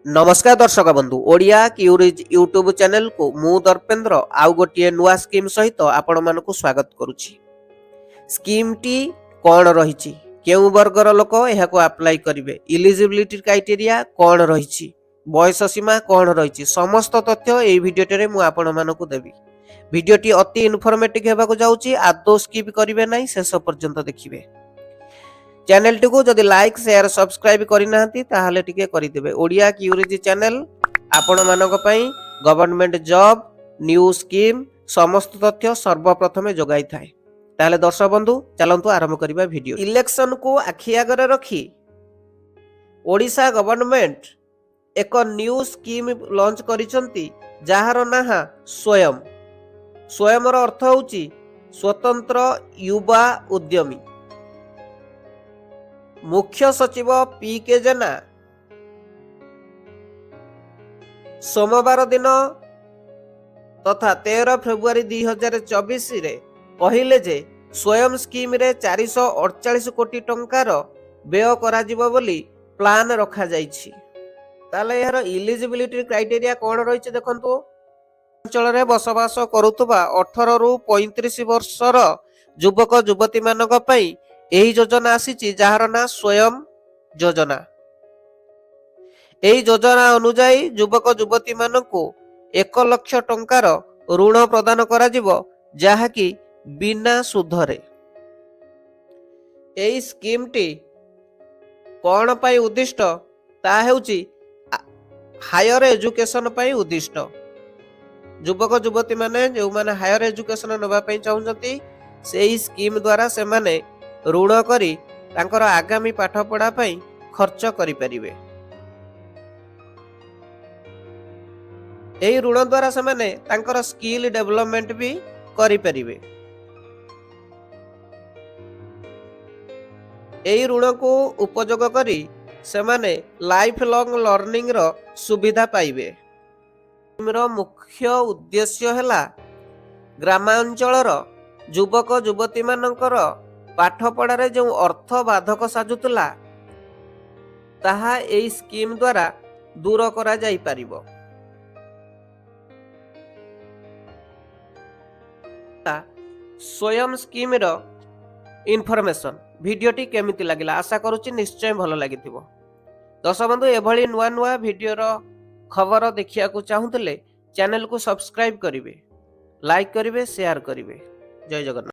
नमस्कार दर्शक बंधु ओडिया क्यूरीज यूट्यूब चैनल को मु दर्पेन्द्र आउ गोटे नुआ स्कीम सहित आपण मानकु स्वागत करुछि। स्कीम टी कौन रही केउ वर्गर लोक यह अप्लाई करेंगे, इलिजिबिलिटी क्राइटेरिया कौन रही, बयस सीमा कौन रही, समस्त तथ्य यही भिडियोटे मु आपण मानकु देबी। भिडियोटी अति इनफॉर्मेटिव हेबाकु जाउछि, आदौ स्किप करिवे नाही, शेष पर्यंत देखिबे। चैनल टी को जदि लाइक शेयर सब्सक्राइब करना ताहले टिके करिदेबे। ओडिया क्यूरीज चैनल आपण मानक पई गवर्नमेंट जॉब न्यू स्कीम समस्त तथ्य सर्वप्रथम जोगाई थाए। ताहले दर्शक बंधु चलंतु आरंभ करिबा वीडियो। इलेक्शन को आखि आगरे रखी ओडिशा गवर्नमेंट एक न्यू स्कीम लॉन्च करिसंती जहार नाहा स्वयं। स्वयं रो अर्थ होउची स्वतंत्र युवा उद्यमी। मुख्य सचिव पी के जेना सोमवार दिन तथा 13 फेब्रुआरी 2024 रे कहिले जे स्वयं स्कीम रे 448 कोटी टंकार व्यय करा जिवो बोली प्लान रखा जाइछि। ताले यार इलिजिबिलिटी क्राइटेरिया कोन रहिছে देखंतु। अंचल रे बसवास करूतबा 18 रु 35 वर्षर युवक युवती मानक पई एही योजना आसीची जहार ना स्वयं योजना। एही योजना अनुसार युवक युवती मानकु 1 लाख टंकार ऋण प्रदान करा जिवो जहाकी बिना सुधरे। एही स्कीम टी कोन पई उद्दिष्ट ता हेउची हायर एजुकेशन पई उद्दिष्ट। युवक युवती माने जो माने हायर एजुकेशन नबा पई चाहुचंती सेही स्कीम द्वारा से माने ऋण करी तांकर आगामी पाठ पढ़ा पई खर्च करि परिबे। एही ऋण द्वारा से माने तांकर स्किल डेवलपमेंट भी करि परिबे। एही ऋण को उपयोग करी से माने लाइफ लॉन्ग लर्निंग रो सुविधा पाइबे। रो मुख्य उद्देश्य हैला ग्रामांचल रो युवक युवती मानकर पाठ पढ़ारे जो अर्थ बाधक साजुतला ताहा एई स्कीम द्वारा दूर करा जाई परिबो। स्वयं स्कीम रो इन्फॉर्मेशन वीडियोटी केमिति लागिला आशा करूची निश्चय भलो लागिथिबो। दर्शक बंधु एभली नुआ नुआ वीडियो रो खबर देखिया को चाहुतले चैनल को सब्सक्राइब करिवे, लाइक करिवे, शेयर करिवे। जय जगन्नाथ।